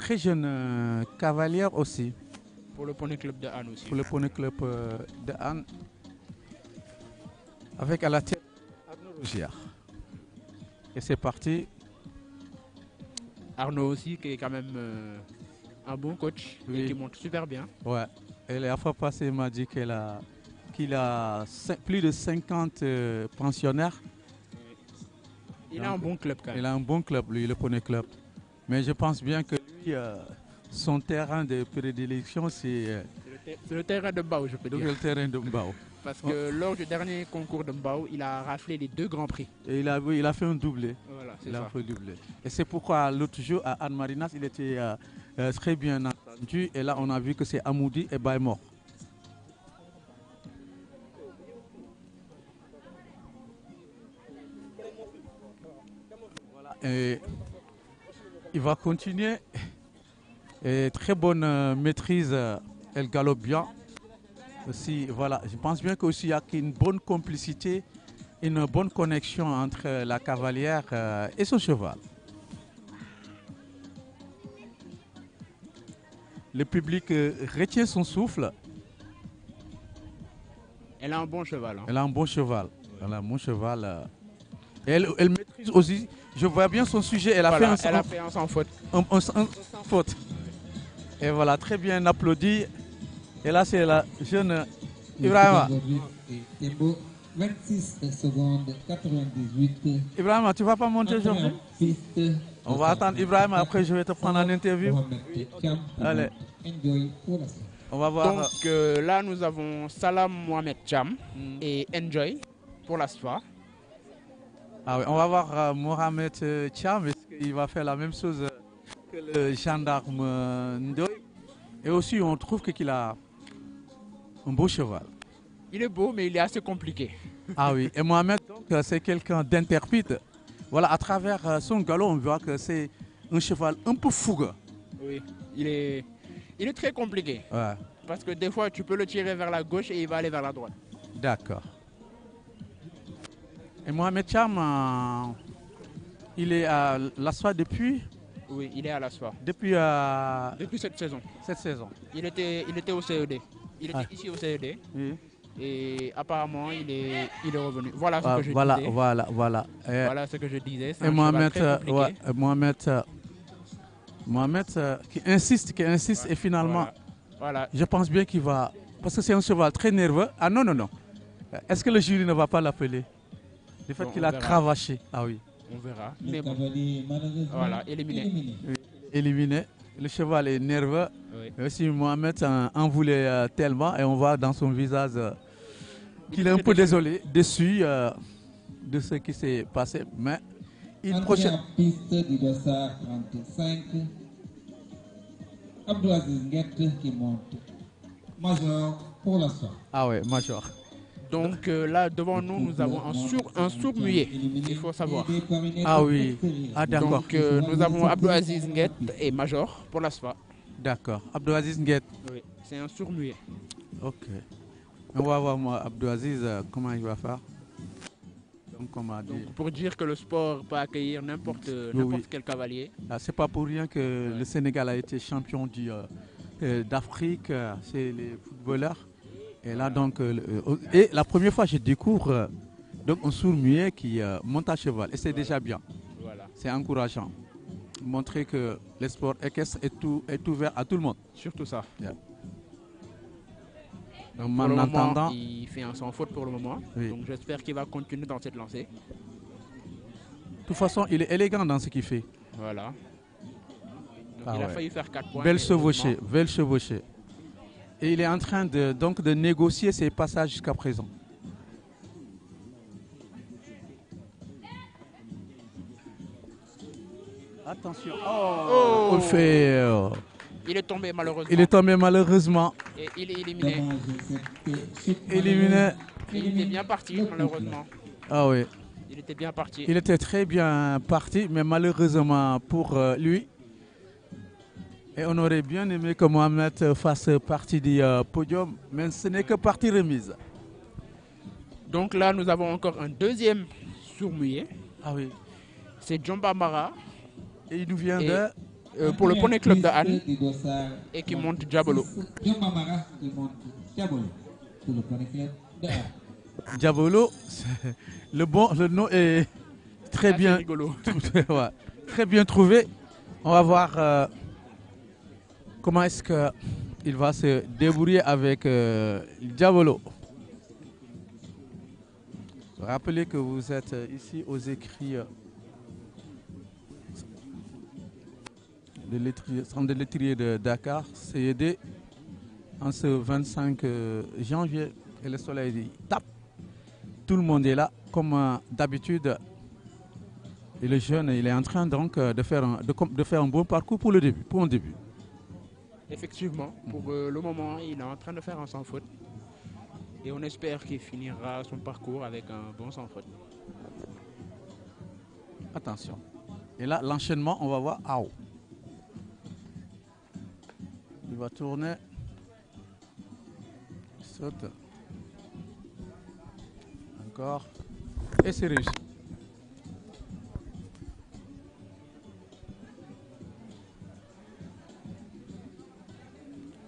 très jeune cavalière aussi. Pour le Poney Club de Anne aussi. Pour le Poney Club de Anne. Avec à la tête Arnaud Rougière. Et c'est parti. Arnaud aussi, qui est quand même un bon coach et qui monte super bien. Ouais. Et la fois passée, il m'a dit qu'il a plus de 50 pensionnaires. Il a un bon club quand même. Il a un bon club, lui, le Poney Club. Mais je pense bien que lui, son terrain de prédilection, c'est le terrain de Mbao, je peux dire. Le terrain de Mbao. Parce que lors du dernier concours de Mbao, il a raflé les 2 grands prix. Et il a fait un doublé. Voilà, il a fait un doublé. Et c'est pourquoi l'autre jour, à Anne Marinas, il était très bien entendu. Et là, on a vu que c'est Amoudi et Baymor. Voilà. Et il va continuer. Et très bonne maîtrise, elle galope bien. Aussi, voilà, je pense bien qu'il y a une bonne complicité, une bonne connexion entre la cavalière et son cheval. Le public retient son souffle. Elle a un bon cheval. Hein. Elle a un bon cheval. Elle a un bon cheval. Elle maîtrise aussi. Je vois bien son sujet. Elle a fait un sans faute. Un sans faute. Et voilà, très bien applaudi. Et là, c'est la jeune Ibrahima. 26 secondes 98. Ibrahima, tu ne vas pas monter aujourd'hui? On va attendre Ibrahima, après je vais te prendre en interview. Allez. On va voir. Donc là, nous avons Salam Mohamed Cham et Enjoy pour la SFA. Ah oui, on va voir Mohamed Cham. Est-ce qu'il va faire la même chose que le gendarme Ndoye? Et aussi, on trouve qu'il a un beau cheval. Il est beau, mais il est assez compliqué. Ah oui, et Mohamed, c'est quelqu'un d'interprète. Voilà, à travers son galop, on voit que c'est un cheval un peu fougueux. Oui, il est très compliqué. Ouais. Parce que des fois, tu peux le tirer vers la gauche et il va aller vers la droite. D'accord. Et Mohamed Cham, il est à l'ASFA depuis? Oui, il est à l'ASFA. Depuis cette saison. Cette saison. Il était au CED. Il était ici au CED. Oui. Et apparemment, il est revenu. Voilà ce que je disais. Voilà. Voilà ce que je disais. Et Mohamed qui insiste ouais. Et finalement, voilà. Je pense bien qu'il va... Parce que c'est un cheval très nerveux. Ah non. Est-ce que le jury ne va pas l'appeler? Le fait qu'il a cravaché. Ah oui. On verra. Mais bon. Voilà, éliminé. Oui, éliminé. Le cheval est nerveux. Oui. Et aussi Mohamed en voulait tellement. Et on voit dans son visage qu'il est un peu déçu de ce qui s'est passé. Mais il prochaine. Piste du dossard 35. Abdouaziz Nguette qui monte. Major pour la soirée. Ah ouais, Major. Donc là, devant nous, nous avons un sourd muet, il faut savoir. Ah oui, ah d'accord. Donc nous avons Abdouaziz Nguette et Major pour la SFA. D'accord, Abdouaziz Nguette. Oui, c'est un sourd muet. Ok. On va voir moi, Abdouaziz, comment il va faire. Donc, pour dire que le sport peut accueillir n'importe quel cavalier. Ah, c'est pas pour rien que le Sénégal a été champion d'Afrique chez les footballeurs. Et là, donc, et la première fois, je découvre donc un sourd-muet qui monte à cheval. Et c'est déjà bien. Voilà. C'est encourageant. Montrer que le sport équestre est ouvert à tout le monde. Surtout ça. Yeah. Donc, pour le moment, il fait un sans faute pour le moment. Oui. Donc j'espère qu'il va continuer dans cette lancée. De toute façon, il est élégant dans ce qu'il fait. Voilà. Donc, il a failli faire 4 points. Belle chevauchée. Et il est en train de négocier ses passages jusqu'à présent. Attention. Oh. Il est tombé malheureusement. Et il est éliminé. Il était bien parti malheureusement. Ah oui. Il était bien parti. Il était très bien parti, mais malheureusement pour lui. Et on aurait bien aimé que Mohamed fasse partie du podium, mais ce n'est que partie remise. Donc là, nous avons encore un deuxième sourd-muet. Ah oui. C'est Djomba Mara. Et il nous vient pour le Poney Club de Anne et qui monte Diabolo. Diomamara qui monte Diabolo pour le Poney Club de Anne. Diabolo, le nom est très Assez bien, rigolo. ouais, très bien trouvé. On va voir comment est-ce qu'il va se débrouiller avec Diabolo. Rappelez que vous êtes ici aux écrits de centre de l'étrier de Dakar, CED, en ce 25 janvier, et le soleil tape. Tout le monde est là, comme d'habitude. Et le jeune, il est en train donc de faire un bon parcours pour un début. Effectivement, pour le moment, il est en train de faire un sans faute. Et on espère qu'il finira son parcours avec un bon sans faute. Attention. Et là, l'enchaînement, on va voir. Aou. Il va tourner. Il saute. Encore. Et c'est réussi.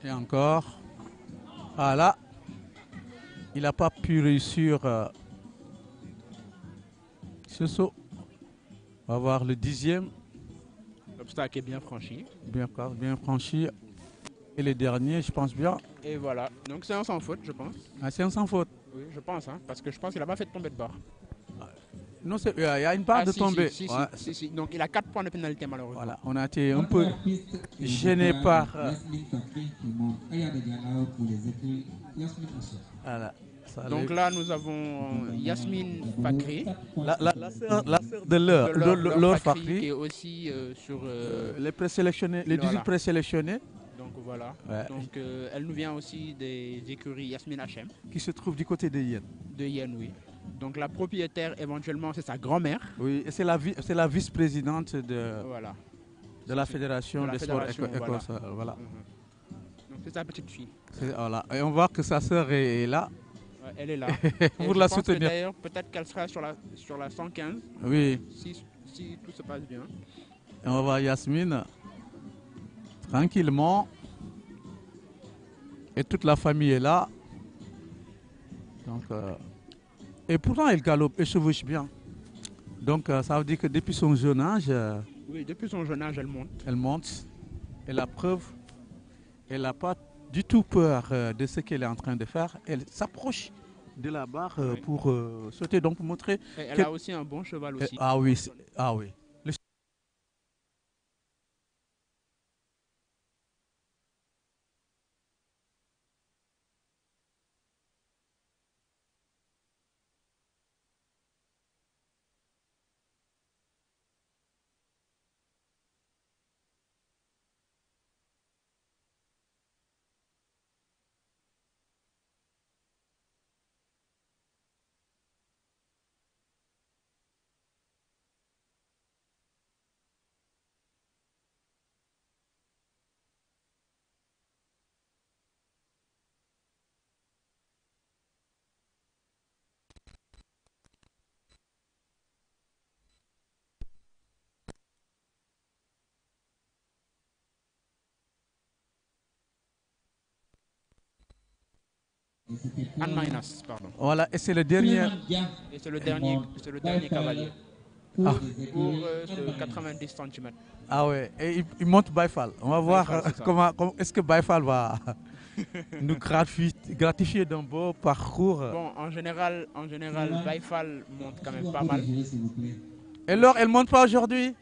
Et encore. Voilà. Il n'a pas pu réussir ce saut. On va voir le 10e. L'obstacle est bien franchi. Bien franchi. Et les derniers, je pense bien. Et voilà. Donc c'est un sans faute, je pense. Ah, c'est un sans faute. Oui, je pense. Hein, parce que je pense qu'il n'a pas fait de tombée de barre. Non, il y a une barre de tombée. Si. Donc il a 4 points de pénalité malheureusement. Voilà, on a été un peu gêné par. Voilà. Donc là, nous avons Yasmine Fakri. La sœur de Laure Fakri. Qui est aussi sur les présélectionnés, les 18 présélectionnés. Donc voilà. Ouais. Donc elle nous vient aussi des écuries Yasmine Hachem. Qui se trouve du côté de Yen. De Yen, oui. Donc la propriétaire, éventuellement, c'est sa grand-mère. Oui, et c'est la vice-présidente de la Fédération des sports écossais. Voilà. Donc c'est sa petite fille. Voilà. Et on voit que sa sœur est là. Elle est là. Pour la soutenir. D'ailleurs, peut-être qu'elle sera sur la 115. Oui. Si tout se passe bien. Et on va voir Yasmine tranquillement. Et toute la famille est là. Donc, et pourtant, elle galope et chevauche bien. Donc, ça veut dire que depuis son jeune âge. Oui, depuis son jeune âge, elle monte. Elle monte. Et la preuve, elle n'a pas du tout peur de ce qu'elle est en train de faire. Elle s'approche de la barre pour sauter, donc pour montrer. Et elle a aussi un bon cheval aussi. Ah oui, ah oui. Anne Minas, pardon. Voilà, et c'est le dernier. Et c'est le dernier cavalier. Ah. Pour ce 90 cm. Ah ouais, et il monte Baifal. On va voir comment est-ce que Baifal va nous gratifier d'un beau parcours. Bon, en général, Baifal monte quand même pas mal. Et Laure, elle monte pas aujourd'hui?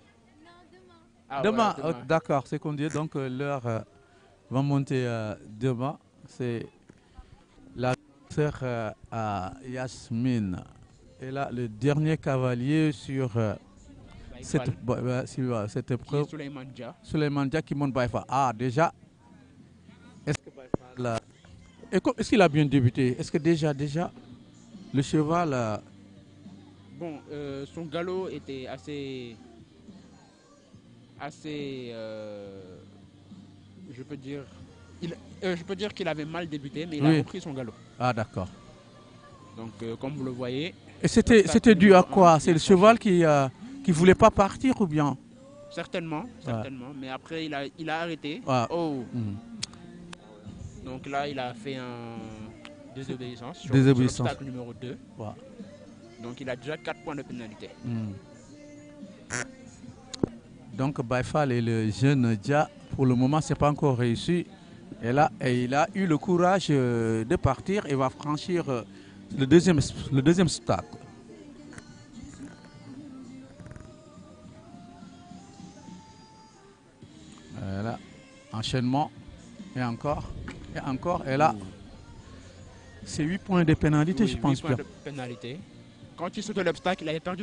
Ah, demain. ouais, Oh, d'accord, c'est qu'on dit. Donc Laure va monter demain. C'est la sœur à Yasmine. Et là, le dernier cavalier sur cette épreuve. Souleymane Dia qui monte Baifal. Ah, déjà. Est-ce que Baifal. Est-ce qu'il a bien débuté? Est-ce que déjà, le cheval. Bon, son galop était assez. Je peux dire qu'il avait mal débuté, mais il a repris son galop. Ah, d'accord. Donc, comme vous le voyez. Et c'était dû à quoi? C'est le cheval qui voulait pas partir ou bien? Certainement, certainement. Mais après, il a arrêté. Ah. Oh. Donc là, il a fait un désobéissance sur l'obstacle numéro 2. Ouais. Donc il a déjà 4 points de pénalité. Donc Baifal et le jeune Dia, pour le moment, c'est pas encore réussi. Et là, il a eu le courage de partir et va franchir le deuxième obstacle. Voilà. Enchaînement. Et encore. Et encore. Et là, c'est 8 points de pénalité, Oui, je pense 8 points bien. de pénalité. Quand il saute l'obstacle, il a perdu